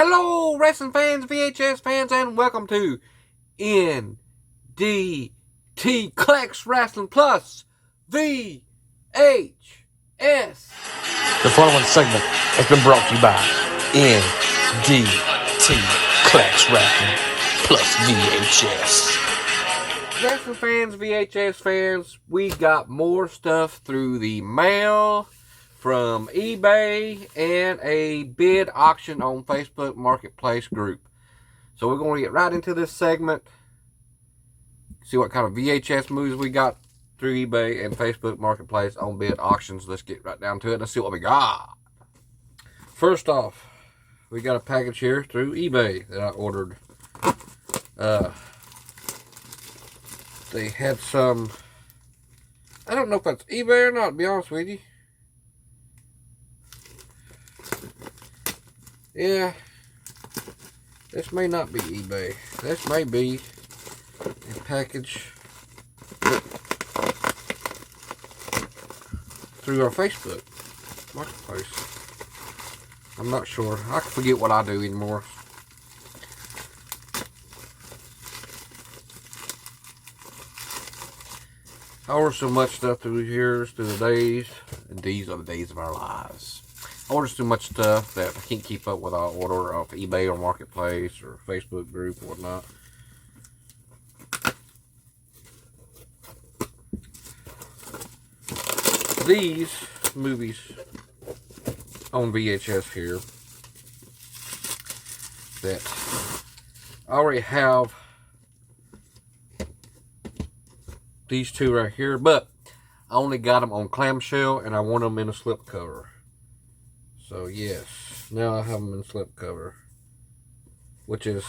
Hello, wrestling fans, VHS fans, and welcome to NDT CoLlEcTs WrAsSLiN Plus VHS. The following segment has been brought to you by NDT CoLlEcTs WrAsSLiN Plus VHS. Wrestling fans, VHS fans, we got more stuff through the mail from eBay and a bid auction on Facebook Marketplace group. So we're going to get right into this segment, see what kind of VHS movies we got through eBay and Facebook Marketplace on bid auctions. Let's get right down to it and see what we got. First off, we got a package here through eBay that I ordered. They had some, I don't know if that's eBay or not, to be honest with you. Yeah, this may not be eBay. This may be a package through our Facebook Marketplace. I'm not sure. I can forget what I do anymore. I order so much stuff through here, through the days, and these are the days of our lives. I order so much stuff that I can't keep up with. I'll order off eBay or Marketplace or Facebook group or whatnot. These movies on VHS here that I already have these two right here, but I only got them on clamshell and I want them in a slip cover. So yes, now I have them in slip cover, which is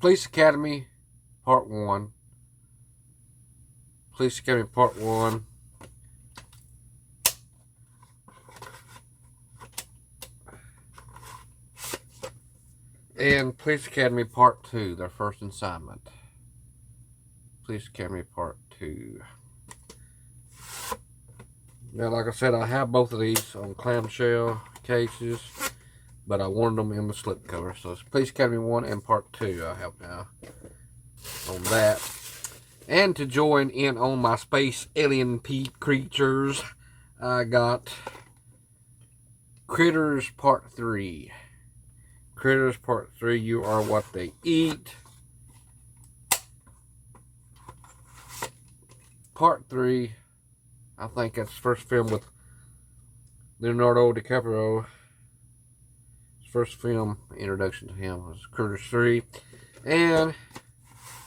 Police Academy Part 1, Police Academy Part 1, and Police Academy Part 2, their first assignment. Police Academy Part 2. Now, like I said, I have both of these on clamshell cases, but I wanted them in the slipcover. So it's Police Academy 1 and Part 2 I have now on that. And to join in on my space alien creatures, I got Critters Part 3. Critters Part 3, You Are What They Eat. Part 3, I think that's the first film with Leonardo DiCaprio. His first film introduction to him was Critters 3. And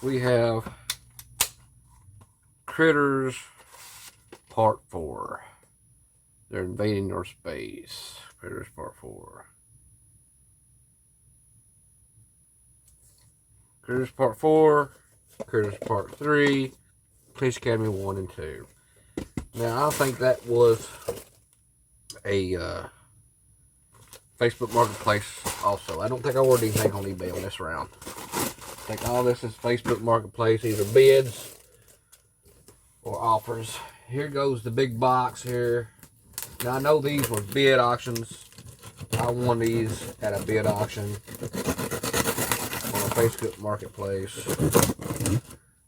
we have Critters Part 4. They're invading your space. Critters Part 4. Critters Part 4, Critters Part 3, Police Academy 1 and 2. Now, I think that was a Facebook Marketplace also. I don't think I ordered anything on eBay on this round. I think all this is Facebook Marketplace, either bids or offers. Here goes the big box here. Now, I know these were bid auctions. I won these at a bid auction on a Facebook Marketplace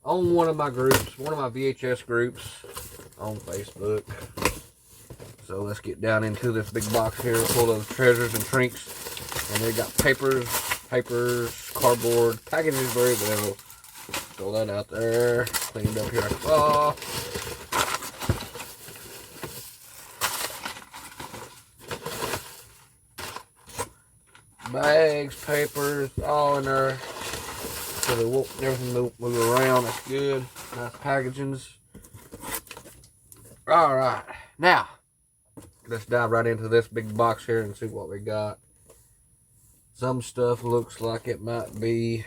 on one of my groups, one of my VHS groups on Facebook. So let's get down into this big box here full of treasures and trinks. And they got papers, cardboard, packages very well. Throw that out there, cleaned up here like a ball. Bags, papers, all in there. So they won't, everything move around. That's good. Nice packagings. Alright. Now, let's dive right into this big box here and see what we got. Some stuff looks like it might be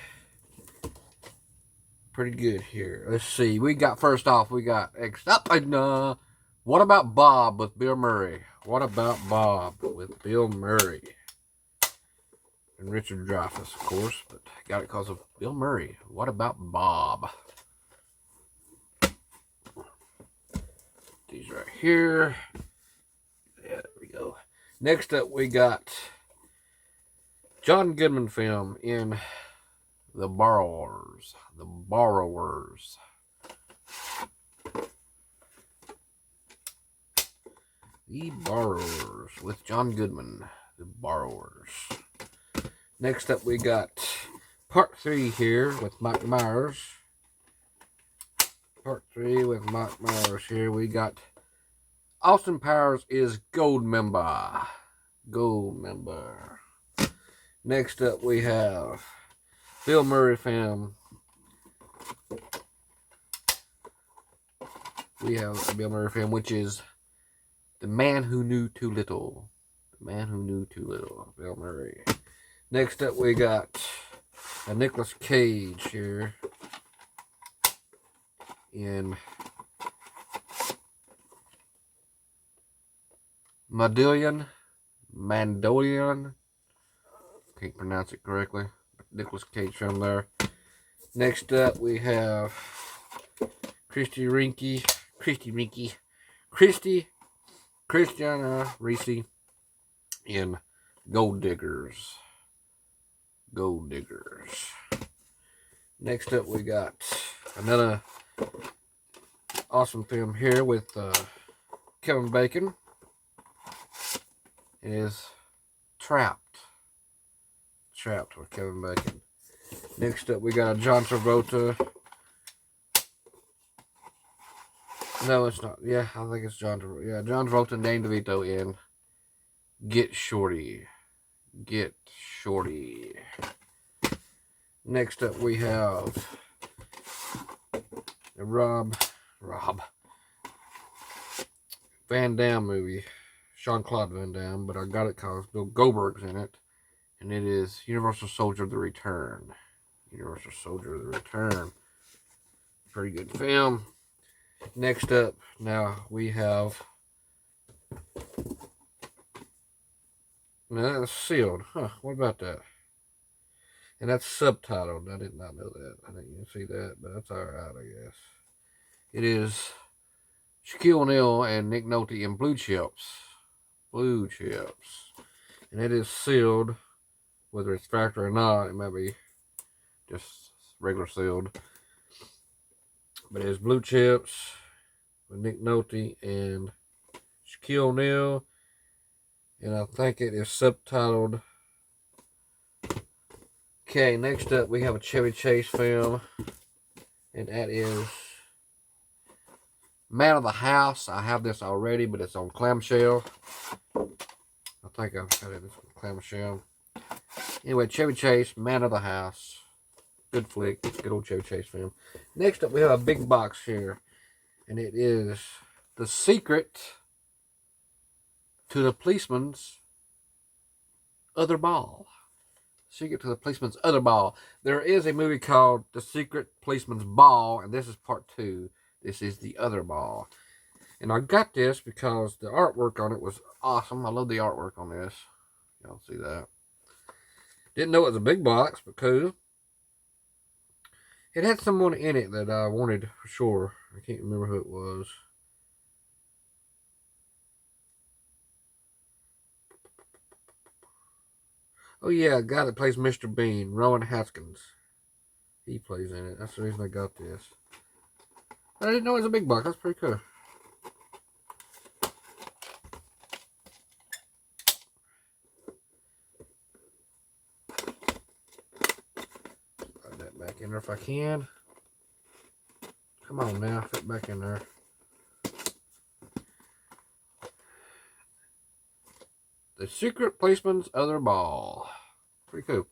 pretty good here. Let's see. We got, first off, we got What About Bob with Bill Murray? What About Bob with Bill Murray? And Richard Dreyfuss, of course, but got it because of Bill Murray. What About Bob? These right here. Yeah, there we go. Next up, we got John Goodman film in The Borrowers. The Borrowers. The Borrowers with John Goodman. The Borrowers. Next up, we got part 3 here with Mike Myers. Part 3 with Mike Myers here. We got Austin Powers is Gold Member. Gold Member. Next up, we have Bill Murray film. We have a Bill Murray film, which is The Man Who Knew Too Little. The Man Who Knew Too Little. Bill Murray. Next up, we got a Nicolas Cage here in Mandolian. Can't pronounce it correctly. Nicolas Cage film there. Next up, we have Christiana Ricci in Gold Diggers. Gold Diggers. Next up, we got another awesome film here with Kevin Bacon. It is Trapped. Trapped with Kevin Bacon. Next up, we got a John Travolta. No, it's not. Yeah, I think it's John Travolta. Yeah, John Travolta and Danny DeVito in Get Shorty. Get Shorty. Next up, we have a Rob Van Damme movie. Jean-Claude Van Damme, but I got it because Bill Goldberg's in it. And it is Universal Soldier The Return. Universal Soldier The Return. Pretty good film. Next up, now we have... Now that's sealed. Huh, what about that? And that's subtitled. I did not know that. I didn't even see that, but that's alright, I guess. It is Shaquille O'Neal and Nick Nolte in Blue Chips. Blue Chips. And it is sealed. Whether it's factory or not, it might be just regular sealed. But it is Blue Chips with Nick Nolte and Shaquille O'Neal. And I think it is subtitled. Okay, next up we have a Chevy Chase film. And that is Man of the House. I have this already, but it's on clamshell. I think I've had it on clamshell. Anyway, Chevy Chase, Man of the House. Good flick. Good old Chevy Chase film. Next up, we have a big box here. And it is The Secret to the Policeman's Other Ball. Secret to the Policeman's Other Ball. There is a movie called The Secret Policeman's Ball, and this is part 2. This is The Other Ball. And I got this because the artwork on it was awesome. I love the artwork on this. Y'all see that. Didn't know it was a big box, but cool. It had someone in it that I wanted for sure. I can't remember who it was. Oh yeah, a guy that plays Mr. Bean, Rowan Haskins. He plays in it. That's the reason I got this. But I didn't know it was a big box. That's pretty cool. Put that back in there if I can. Come on now, fit back in there. The Secret Policeman's Other Ball. Pretty cool.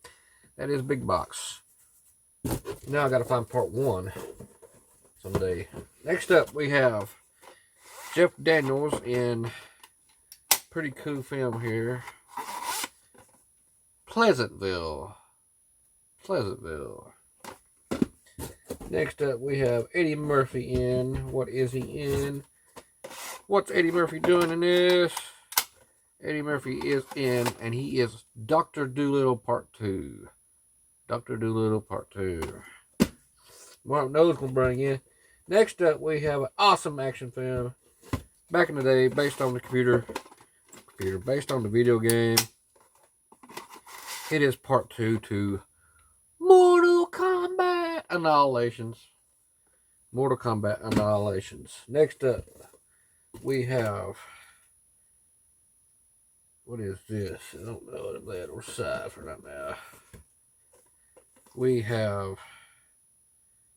That is big box. Now I got to find part 1 someday. Next up we have Jeff Daniels in pretty cool film here. Pleasantville. Pleasantville. Next up we have Eddie Murphy in. What is he in? What's Eddie Murphy doing in this? Eddie Murphy is in, and he is Dr. Dolittle Part 2. Dr. Dolittle Part 2. Mark knows gonna bring in. Next up, we have an awesome action film. Back in the day, based on the computer figure based on the video game. It is part 2 to Mortal Kombat Annihilations. Mortal Kombat Annihilations. Next up, we have, what is this? I don't know if that or side for that now. We have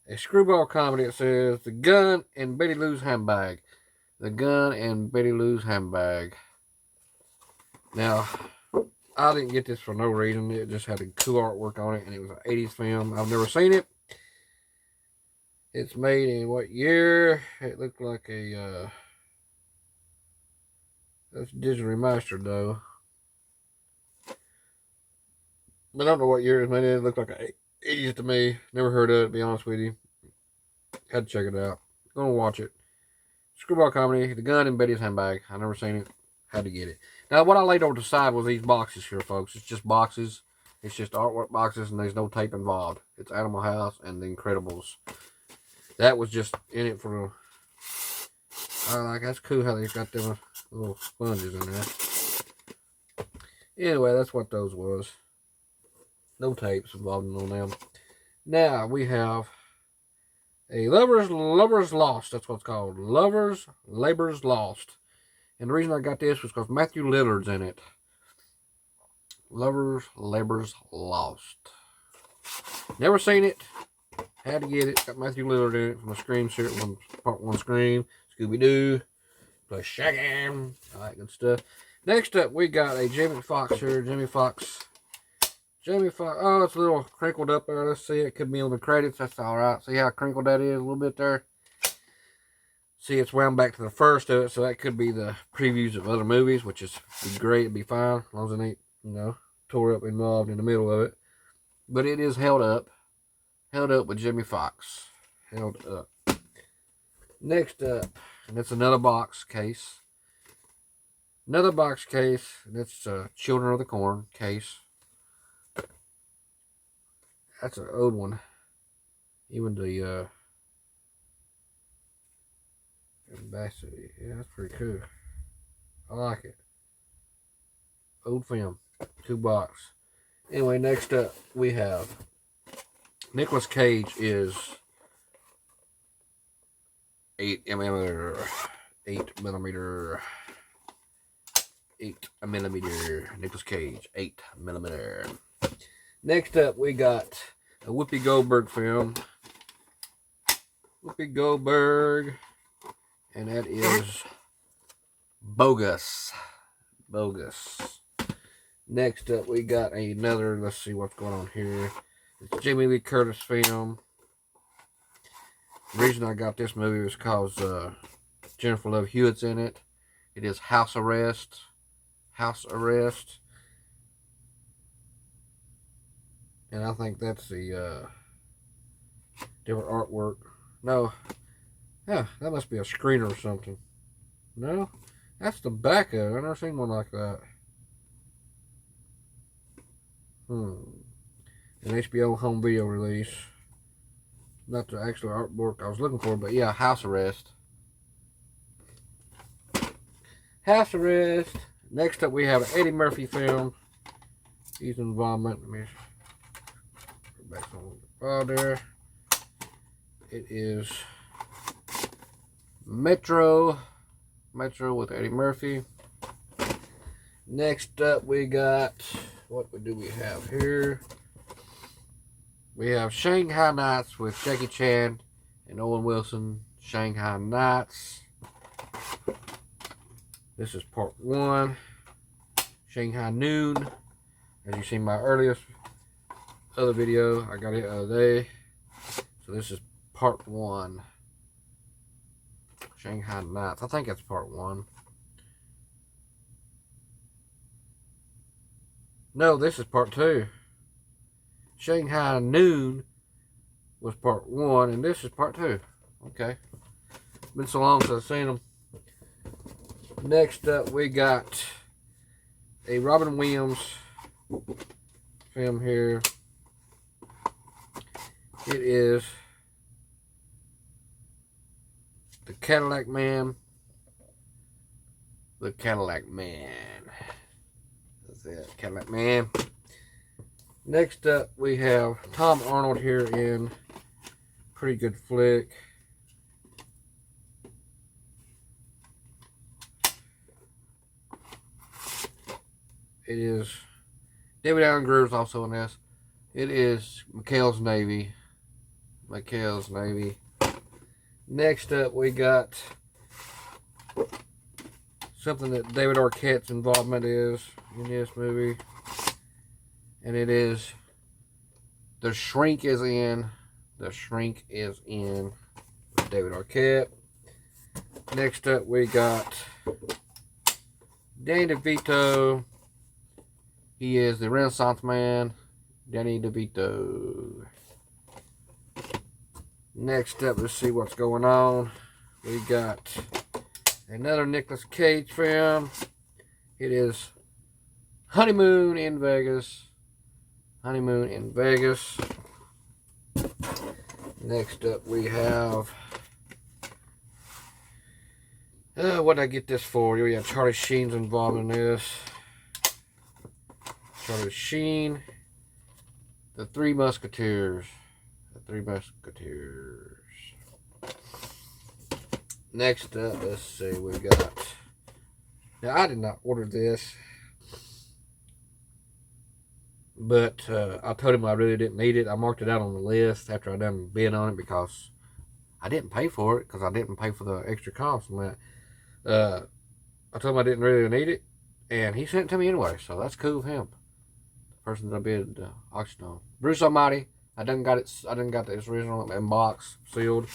a screwball comedy. It says The Gun and Betty Lou's Handbag. The Gun and Betty Lou's Handbag. Now, I didn't get this for no reason. It just had a cool artwork on it, and it was an 80s film. I've never seen it. It's made in what year? It looked like a, that's digital remastered though. I don't know what year it was made in. It looked like an 80s to me. Never heard of it, to be honest with you. Had to check it out. Gonna watch it. Screwball comedy, The Gun and Betty's Handbag. I never seen it. Had to get it. Now, what I laid over the side was these boxes here, folks. It's just boxes. It's just artwork boxes, and there's no tape involved. It's Animal House and The Incredibles. That was just in it for. That's cool how they got them little sponges in there. Anyway, that's what those was. No tapes involved on them. Now we have a Lovers Lost. That's what it's called. Lovers Labors Lost. And the reason I got this was because Matthew Lillard's in it. Lovers Labors Lost. Never seen it. Had to get it. Got Matthew Lillard in it from the Scream series, part 1 Scream. Scooby-Doo. Plus Shaggy. All that good stuff. Next up, we got a Jamie Foxx here. Jamie Foxx. Oh, it's a little crinkled up there. Let's see. It could be on the credits. That's alright. See how crinkled that is a little bit there? See, it's wound back to the first of it, so that could be the previews of other movies, which is be great. It'd be fine, as long as it ain't, tore up involved in the middle of it. But it is held up. Held up with Jamie Foxx. Held up. Next up, and it's another box case. Another box case, and it's Children of the Corn case. That's an old one. Even the ambassador. Yeah, that's pretty cool. I like it. Old film. 2 box. Anyway, next up we have Nicolas Cage is 8mm. 8mm. 8mm. Nicolas Cage. 8mm. Next up, we got a Whoopi Goldberg film. Whoopi Goldberg. And that is Bogus. Bogus. Next up, we got another, let's see what's going on here. It's a Jamie Lee Curtis film. The reason I got this movie was because Jennifer Love Hewitt's in it. It is House Arrest. House Arrest. And I think that's the different artwork. No. Yeah, that must be a screener or something. No? That's the back of it. I've never seen one like that. An HBO home video release. Not the actual artwork I was looking for, but yeah, House Arrest. House Arrest. Next up, we have an Eddie Murphy film. He's involvement. Let me back on the file there. It is Metro with Eddie Murphy. Next up, we got, what do we have here? We have Shanghai Nights with Jackie Chan and Owen Wilson. Shanghai Nights. This is part 1. Shanghai Noon. As you seen my earliest other video, I got it the other day. So this is part 1. Shanghai Nights. I think that's part 1. No, this is part 2. Shanghai Noon was part 1, and this is part 2. Okay. Been so long since I've seen them. Next up, we got a Robin Williams film here. It is The Cadillac Man. the Cadillac Man. That's it, Cadillac Man. Next up, we have Tom Arnold here in pretty good flick. It is David Allen Grier's also in this. It is McHale's Navy. McHale's Navy. Next up, we got something that David Arquette's involvement is in this movie. And it is The Shrink is in. The Shrink is in with David Arquette. Next up, we got Danny DeVito. He is the Renaissance Man, Danny DeVito. Next up, let's see what's going on. We got another Nicolas Cage film. It is Honeymoon in Vegas. Honeymoon in Vegas. Next up, we have what did I get this for? We have Charlie Sheen's involved in this. Charlie Sheen, The Three Musketeers. The Three Musketeers. Next up, let's see, we got. Now, I did not order this, but I told him I really didn't need it. I marked it out on the list after I done bid on it because I didn't pay for it because I didn't pay for the extra cost on that. I told him I didn't really need it, and he sent it to me anyway, so that's cool of him. Person that I bid auction on. Bruce Almighty. I done got it. I done got this original in box, sealed.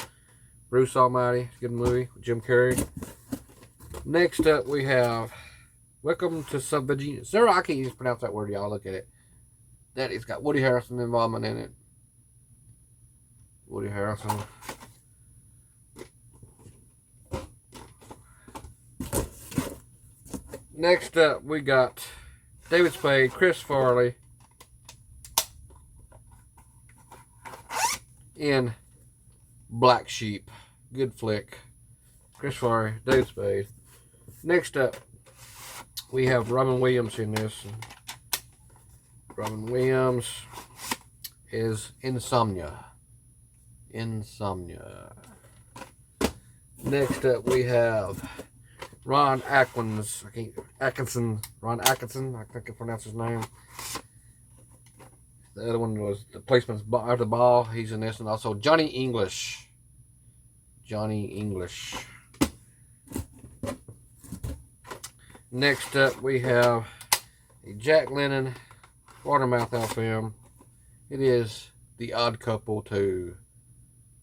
Bruce Almighty. Good movie with Jim Carrey. Next up, we have Welcome to Subvagina. Sir, I can't even pronounce that word, y'all. Look at it. That it's got Woody Harrelson involvement in it. Woody Harrelson. Next up, we got David Spade, Chris Farley in Black Sheep. Good flick. Chris Farley, David Spade. Next up, we have Robin Williams in this. Robin Williams is Insomnia. Insomnia. Next up, we have Ron Atkinson. Ron Atkinson. I think I pronounced his name. The other one was The Policeman's After the Ball. He's in this, and also Johnny English. Johnny English. Next up, we have a Jack Lemmon Watermouth film. It is The Odd Couple 2.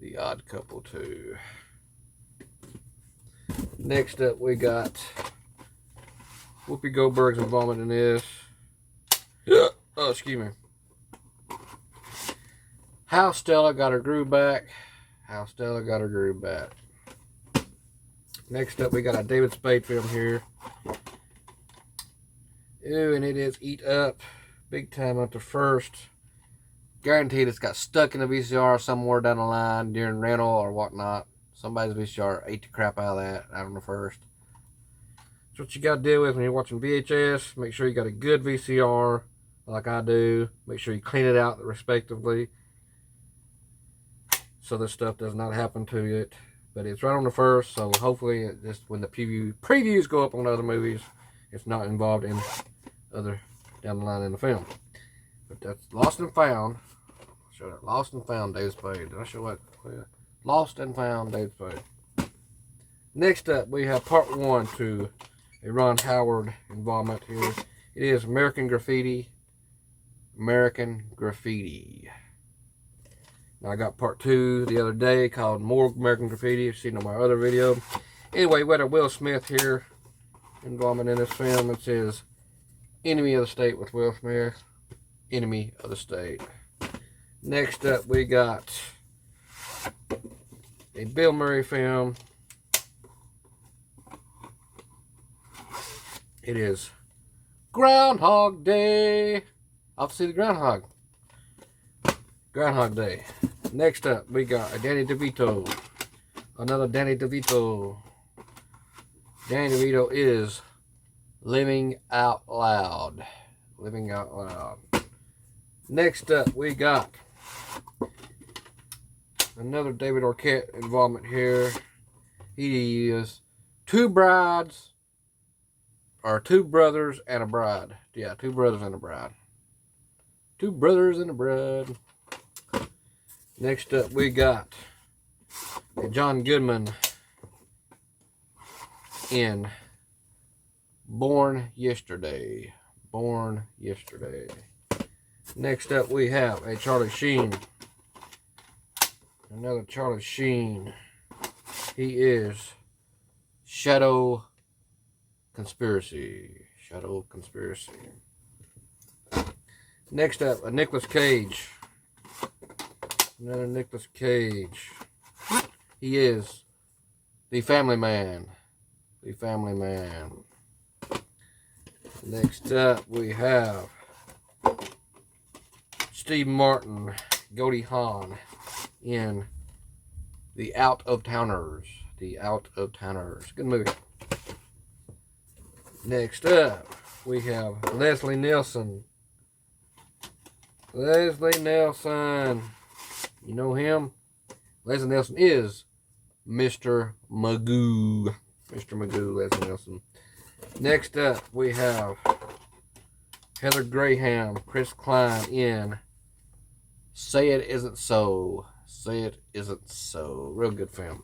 The Odd Couple 2. Next up, we got Whoopi Goldberg's involvement in this. Oh, excuse me. How Stella Got Her Groove Back. How Stella Got Her Groove Back. Next up, we got a David Spade film here. Ooh, and it is Eat Up. Big time at the first. Guaranteed it's got stuck in the VCR somewhere down the line during rental or whatnot. Somebody's VCR ate the crap out of that out on the first. That's what you got to deal with when you're watching VHS. Make sure you got a good VCR like I do. Make sure you clean it out respectively so this stuff does not happen to it. But it's right on the first, so hopefully it just when the previews go up on other movies, it's not involved in other down the line in the film. But that's Lost and Found. I'll show that. Lost and Found, David Spade. Did I show what? Lost and Found, David Spade. Next up, we have part 1 to a Ron Howard involvement here. It is American Graffiti. American Graffiti. Now, I got part 2 the other day called More American Graffiti. You've seen on my other video. Anyway, we had a Will Smith here involvement in this film. It says Enemy of the State with Will Smith. Enemy of the State. Next up, we got a Bill Murray film. It is Groundhog Day. Off to see the groundhog. Groundhog Day. Next up, we got a Danny DeVito. Another Danny DeVito. Danny DeVito is Living Out Loud. Living Out Loud. Next up, we got another David Arquette involvement here. He is two brothers and a bride. Yeah, two brothers and a bride. Two brothers and a bride. Next up, we got John Goodman in Born Yesterday. Born Yesterday. Next up, we have a Charlie Sheen. Another Charlie Sheen. He is Shadow Conspiracy. Shadow Conspiracy. Next up, a Nicolas Cage. Another Nicolas Cage. He is The Family Man. The Family Man. Next up, we have Steve Martin, Goldie Hawn in The Out of Towners. The Out of Towners. Good movie. Next up, we have Leslie Nielsen. Leslie Nielsen. You know him? Leslie Nielsen is Mr. Magoo. Mr. Magoo, Leslie Nielsen. Next up, we have Heather Graham, Chris Klein in Say It Isn't So. Say It Isn't So. Real good film.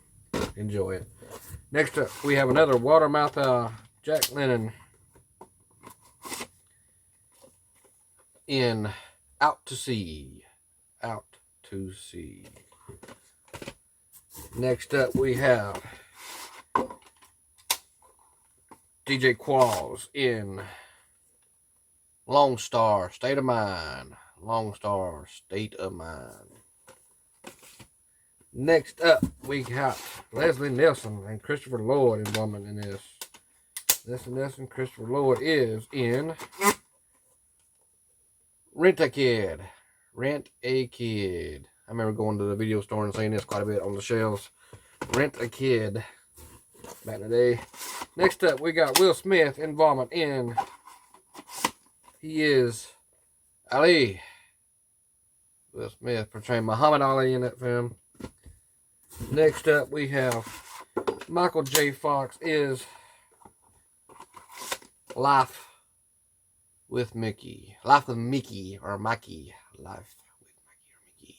Enjoy it. Next up, we have another Watermouth Jack Lemmon in Out to Sea. Out to Sea. Next up, we have DJ Qualls in Lone Star, State of Mind. Lone Star, State of Mind. Next up, we got Leslie Nielsen and Christopher Lloyd involvement in this. Leslie Nielsen, Christopher Lloyd is in Rent a Kid. Rent a Kid. I remember going to the video store and seeing this quite a bit on the shelves. Rent a Kid. Back in the day. Next up, we got Will Smith involvement in. He is Ali. Will Smith portraying Muhammad Ali in that film. Next up, we have Michael J. Fox is Life with Mickey. Life with Mickey or Mikey. Life with Mikey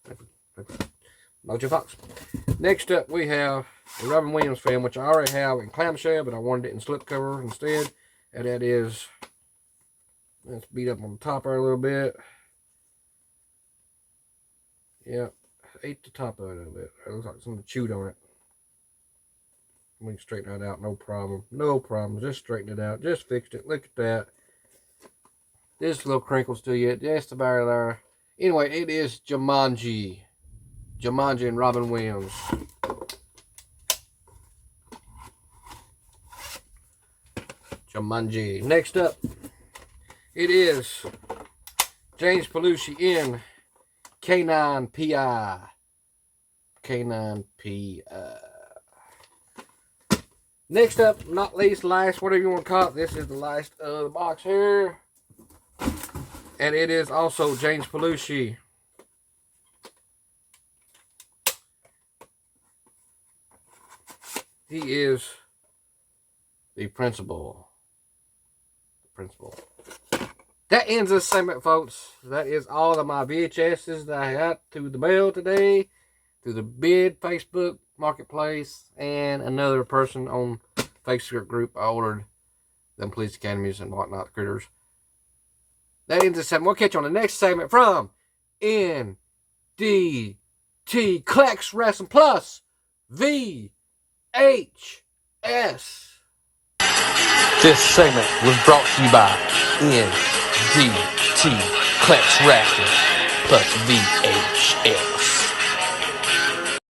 or Mickey. Michael J. Fox. Next up, we have a Robin Williams film, which I already have in clamshell, but I wanted it in slipcover instead. And that is, let's beat up on the top there a little bit. Yep, ate the top of it a little bit. It looks like somebody chewed on it. We can straighten that out, no problem. No problem, just straighten it out. Just fixed it, look at that. Just little crinkles to you, just about there. Anyway, it is Jumanji. Jumanji and Robin Williams. Jumanji. Next up, it is James Belushi in K9 PI. K9 PI. Next up, not least, last, whatever you want to call it. This is the last of the box here. And it is also James Belushi. He is the principal. That ends this segment, folks. That is all of my VHSs that I got through the mail today, through the bid Facebook Marketplace, and another person on Facebook group. I ordered them police academies and whatnot critters. That ends this segment. We'll catch you on the next segment from NDT CoLlEcTs WrAsSLiN Plus VHS. This segment was brought to you by NDT CoLlEcTs WrAsSLiN Plus VHS.